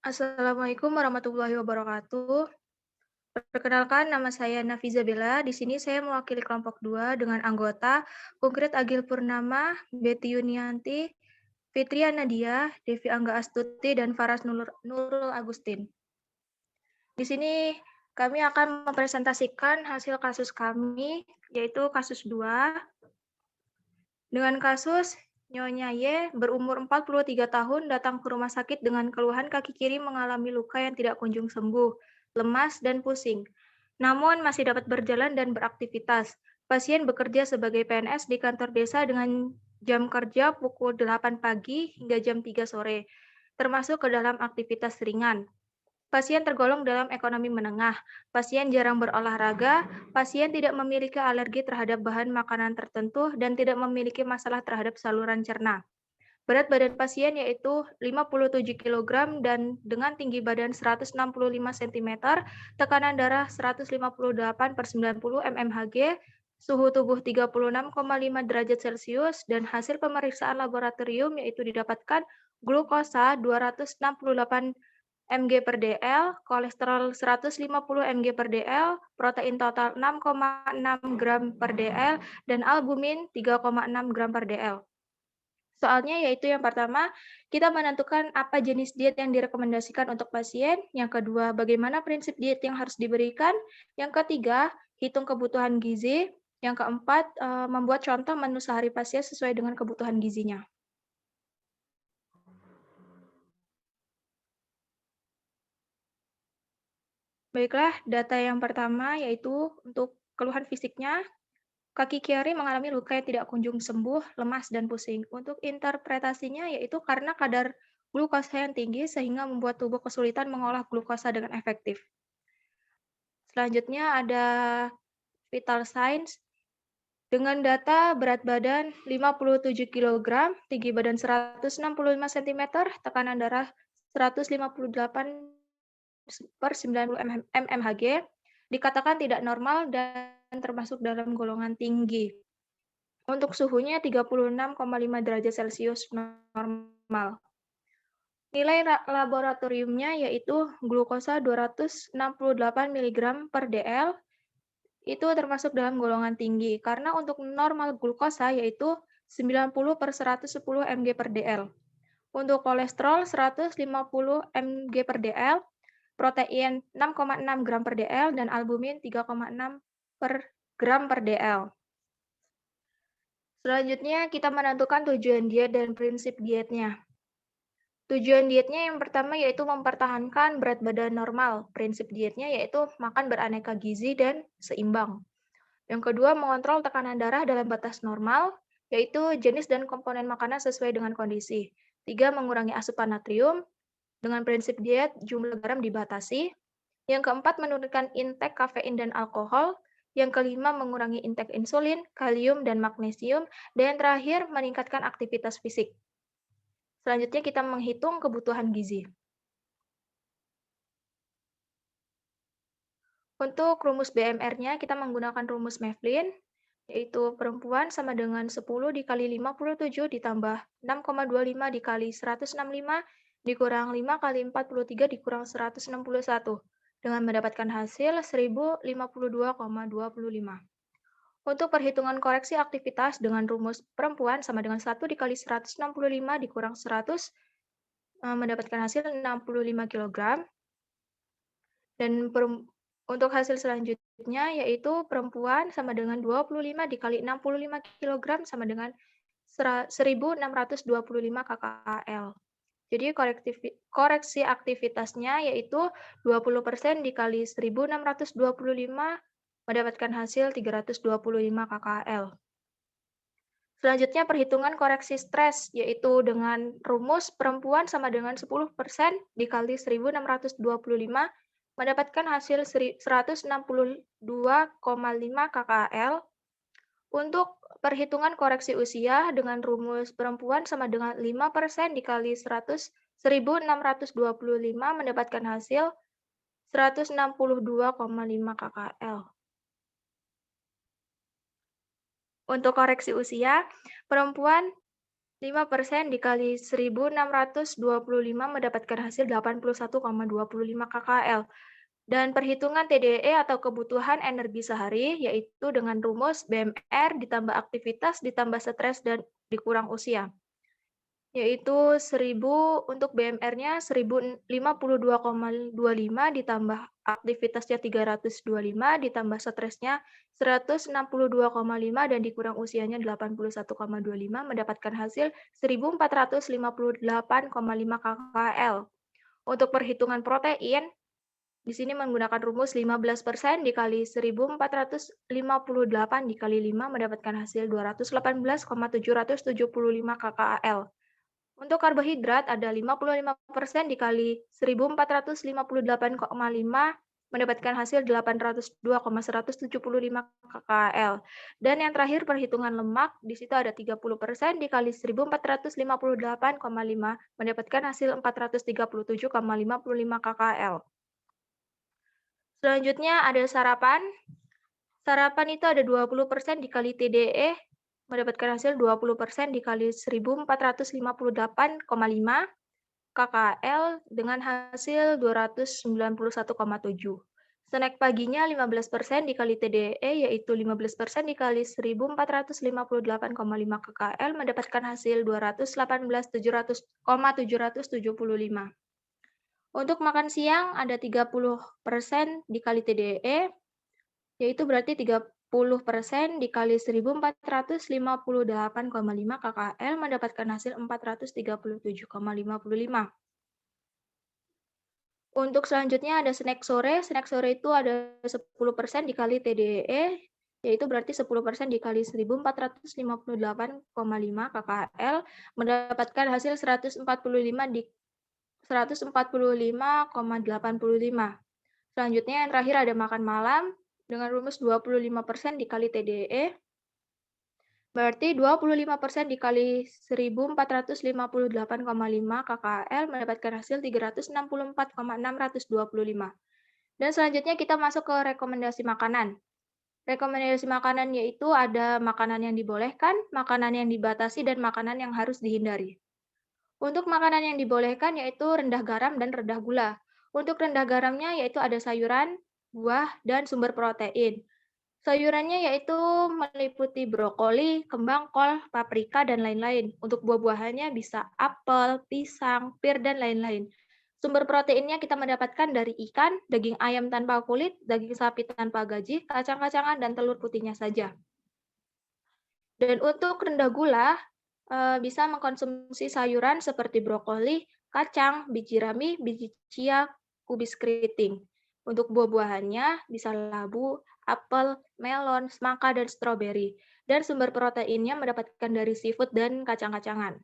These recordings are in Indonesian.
Assalamualaikum warahmatullahi wabarakatuh. Perkenalkan, nama saya Nafiza Bella. Di sini saya mewakili kelompok 2 dengan anggota Konkret Agil Purnama, Betty Yunianti, Fitria Nadia, Devi Angga Astuti, dan Faras Nurul Agustin. Di sini kami akan mempresentasikan hasil kasus kami, yaitu kasus 2, dengan kasus Nyonya Y berumur 43 tahun datang ke rumah sakit dengan keluhan kaki kiri mengalami luka yang tidak kunjung sembuh, lemas, dan pusing. Namun masih dapat berjalan dan beraktivitas. Pasien bekerja sebagai PNS di kantor desa dengan jam kerja pukul 8 pagi hingga jam 3 sore, termasuk ke dalam aktivitas ringan. Pasien tergolong dalam ekonomi menengah. Pasien jarang berolahraga, pasien tidak memiliki alergi terhadap bahan makanan tertentu, dan tidak memiliki masalah terhadap saluran cerna. Berat badan pasien yaitu 57 kg dan dengan tinggi badan 165 cm, tekanan darah 158 per 90 mmHg, suhu tubuh 36,5 derajat Celcius, dan hasil pemeriksaan laboratorium yaitu didapatkan glukosa 268 mg per dl, kolesterol 150 mg per dl, protein total 6,6 gram per dl, dan albumin 3,6 gram per dl. Soalnya yaitu yang pertama, kita menentukan apa jenis diet yang direkomendasikan untuk pasien. Yang kedua, bagaimana prinsip diet yang harus diberikan. Yang ketiga, hitung kebutuhan gizi. Yang keempat, membuat contoh menu sehari pasien sesuai dengan kebutuhan gizinya. Baiklah, data yang pertama yaitu untuk keluhan fisiknya, kaki kiri mengalami luka yang tidak kunjung sembuh, lemas, dan pusing. Untuk interpretasinya yaitu karena kadar glukosa yang tinggi sehingga membuat tubuh kesulitan mengolah glukosa dengan efektif. Selanjutnya ada vital signs dengan data berat badan 57 kg, tinggi badan 165 cm, tekanan darah 158 per 90 mmHg, dikatakan tidak normal dan termasuk dalam golongan tinggi. Untuk suhunya 36,5 derajat Celcius normal. Nilai laboratoriumnya yaitu glukosa 268 mg per dl, itu termasuk dalam golongan tinggi, karena untuk normal glukosa yaitu 90 per 110 mg per dl. Untuk kolesterol 150 mg per dl, protein 6,6 gram per dl, dan albumin 3,6 per gram per dl. Selanjutnya, kita menentukan tujuan diet dan prinsip dietnya. Tujuan dietnya yang pertama yaitu mempertahankan berat badan normal. Prinsip dietnya yaitu makan beraneka gizi dan seimbang. Yang kedua, mengontrol tekanan darah dalam batas normal, yaitu jenis dan komponen makanan sesuai dengan kondisi. Tiga, mengurangi asupan natrium. Dengan prinsip diet, jumlah garam dibatasi. Yang keempat, menurunkan intake kafein dan alkohol. Yang kelima, mengurangi intake insulin, kalium, dan magnesium. Dan yang terakhir, meningkatkan aktivitas fisik. Selanjutnya, kita menghitung kebutuhan gizi. Untuk rumus BMR-nya, kita menggunakan rumus Maslin, yaitu perempuan sama dengan 10 dikali 57 ditambah 6,25 dikali 165 dikurang 5 kali 43 dikurang 161, dengan mendapatkan hasil 1052,25. Untuk perhitungan koreksi aktivitas dengan rumus perempuan sama dengan 1 dikali 165 dikurang 100, mendapatkan hasil 65 kg. Dan untuk hasil selanjutnya yaitu perempuan sama dengan 25 dikali 65 kg sama dengan 1625 kcal. Jadi koreksi aktivitasnya yaitu 20% dikali 1625 mendapatkan hasil 325 kcal. Selanjutnya perhitungan koreksi stres yaitu dengan rumus perempuan sama dengan 10% dikali 1625 mendapatkan hasil 162,5 kcal. Untuk perhitungan koreksi usia dengan rumus perempuan sama dengan 5% dikali 1625 mendapatkan hasil 162,5 kcal. Untuk koreksi usia, perempuan 5% dikali 1.625 mendapatkan hasil 81,25 KKL. Dan perhitungan TDE atau kebutuhan energi sehari, yaitu dengan rumus BMR ditambah aktivitas ditambah stres dan dikurang usia. Yaitu 1000 untuk BMR-nya 1052,25 ditambah aktivitasnya 325 ditambah stresnya 162,5 dan dikurang usianya 81,25 mendapatkan hasil 1458,5 KKL. Untuk perhitungan protein, di sini menggunakan rumus 15% dikali 1458 dikali 5 mendapatkan hasil 218,775 KKL. Untuk karbohidrat ada 55% dikali 1458,5 mendapatkan hasil 802,175 KKL. Dan yang terakhir perhitungan lemak, di situ ada 30% dikali 1458,5 mendapatkan hasil 437,55 KKL. Selanjutnya ada sarapan. Sarapan itu ada 20% dikali TDE mendapatkan hasil 20% dikali 1458,5 KKL dengan hasil 291,7. Snack paginya 15% dikali TDE yaitu 15% dikali 1458,5 KKL mendapatkan hasil 218,775. Untuk makan siang ada 30% dikali TDE yaitu berarti 30% dikali 1458,5 KKL mendapatkan hasil 437,55. Untuk selanjutnya ada snack sore. Snack sore itu ada 10% dikali TDE, yaitu berarti 10% dikali 1458,5 KKL mendapatkan hasil 145,85. Selanjutnya yang terakhir ada makan malam. Dengan rumus 25% dikali TDE, berarti 25% dikali 1458,5 KKL mendapatkan hasil 364,625. Dan selanjutnya kita masuk ke rekomendasi makanan. Rekomendasi makanan yaitu ada makanan yang dibolehkan, makanan yang dibatasi, dan makanan yang harus dihindari. Untuk makanan yang dibolehkan yaitu rendah garam dan rendah gula. Untuk rendah garamnya yaitu ada sayuran, buah, dan sumber protein. Sayurannya yaitu meliputi brokoli, kembang kol, paprika, dan lain-lain. Untuk buah-buahannya bisa apel, pisang, pir, dan lain-lain. Sumber proteinnya kita mendapatkan dari ikan, daging ayam tanpa kulit, daging sapi tanpa gaji, kacang-kacangan, dan telur putihnya saja. Dan untuk rendah gula, bisa mengkonsumsi sayuran seperti brokoli, kacang, biji rami, biji chia, kubis keriting. Untuk buah-buahannya bisa labu, apel, melon, semangka, dan stroberi. Dan sumber proteinnya mendapatkan dari seafood dan kacang-kacangan.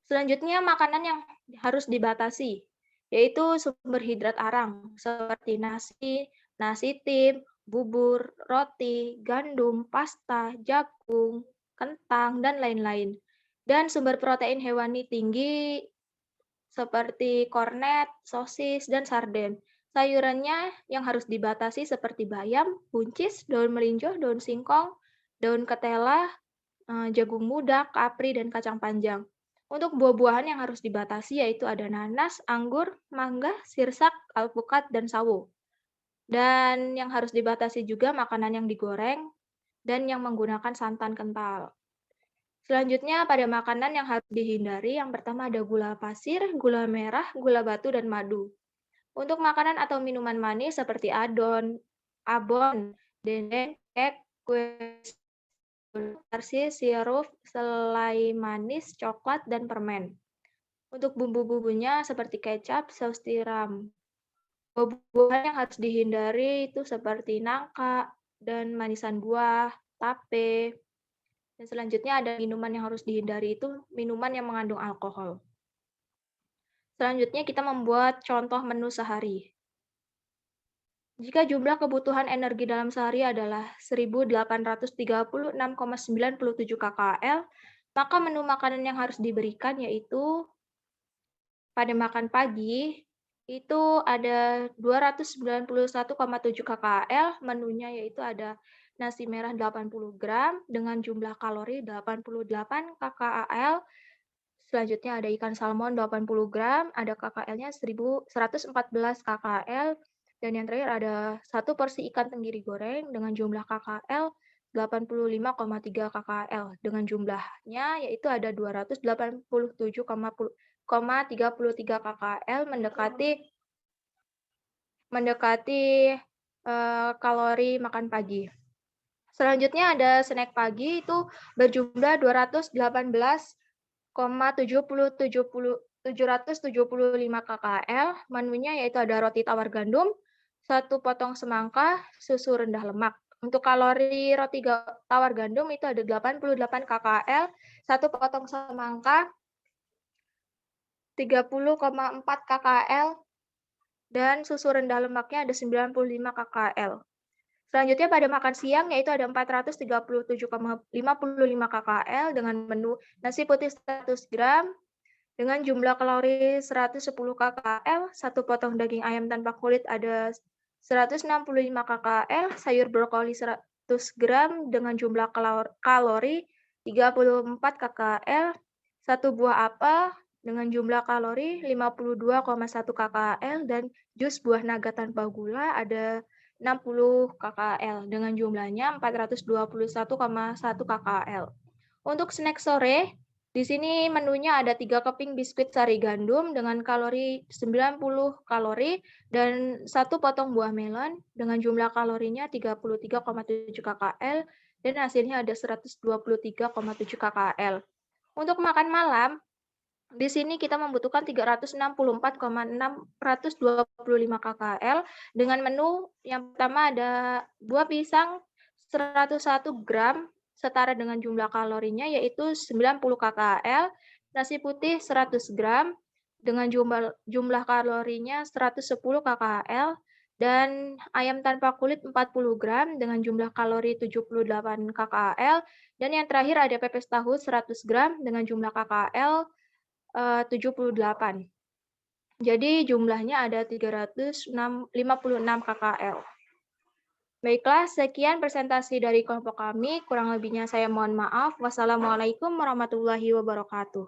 Selanjutnya makanan yang harus dibatasi, yaitu sumber hidrat arang seperti nasi, nasi tim, bubur, roti, gandum, pasta, jagung, kentang, dan lain-lain. Dan sumber protein hewani tinggi seperti kornet, sosis, dan sarden. Sayurannya yang harus dibatasi seperti bayam, buncis, daun melinjo, daun singkong, daun ketela, jagung muda, kapri, dan kacang panjang. Untuk buah-buahan yang harus dibatasi yaitu ada nanas, anggur, mangga, sirsak, alpukat, dan sawo. Dan yang harus dibatasi juga makanan yang digoreng dan yang menggunakan santan kental. Selanjutnya pada makanan yang harus dihindari, yang pertama ada gula pasir, gula merah, gula batu, dan madu. Untuk makanan atau minuman manis seperti abon, dendeng, kek, kue, narsis, sirup, selai manis, coklat, dan permen. Untuk bumbu-bumbunya seperti kecap, saus tiram. Buah-buahan yang harus dihindari itu seperti nangka dan manisan buah, tape. Dan selanjutnya ada minuman yang harus dihindari itu minuman yang mengandung alkohol. Selanjutnya kita membuat contoh menu sehari. Jika jumlah kebutuhan energi dalam sehari adalah 1.836,97 KKL, maka menu makanan yang harus diberikan yaitu pada makan pagi itu ada 291,7 KKL, menunya yaitu ada nasi merah 80 gram dengan jumlah kalori 88 KKAL, Selanjutnya ada ikan salmon 80 gram, ada KKL-nya 1.114 KKL. Dan yang terakhir ada satu porsi ikan tenggiri goreng dengan jumlah KKL 85,3 KKL. Dengan jumlahnya yaitu ada 287,33 KKL mendekati kalori makan pagi. Selanjutnya ada snack pagi itu berjumlah 775 KKL. Menunya yaitu ada roti tawar gandum, satu potong semangka, susu rendah lemak. Untuk kalori roti tawar gandum itu ada 88 KKL, satu potong semangka, 30,4 KKL, dan susu rendah lemaknya ada 95 KKL. Selanjutnya pada makan siang yaitu ada 437,55 KKL dengan menu nasi putih 100 gram dengan jumlah kalori 110 KKL, satu potong daging ayam tanpa kulit ada 165 KKL, sayur brokoli 100 gram dengan jumlah kalori 34 KKL, satu buah apel dengan jumlah kalori 52,1 KKL, dan jus buah naga tanpa gula ada 60 KKL dengan jumlahnya 421,1 KKL. Untuk snack sore, di sini menunya ada 3 keping biskuit sari gandum dengan kalori 90 kalori dan satu potong buah melon dengan jumlah kalorinya 33,7 KKL dan hasilnya ada 123,7 KKL. Untuk makan malam, di sini kita membutuhkan 364,625 KKL dengan menu yang pertama ada buah pisang 101 gram setara dengan jumlah kalorinya yaitu 90 KKL, nasi putih 100 gram dengan jumlah kalorinya 110 KKL, dan ayam tanpa kulit 40 gram dengan jumlah kalori 78 KKL, dan yang terakhir ada pepes tahu 100 gram dengan jumlah KKL 78. Jadi jumlahnya ada 356 KKL. Baiklah, sekian presentasi dari kelompok kami. Kurang lebihnya saya mohon maaf. Wassalamualaikum warahmatullahi wabarakatuh.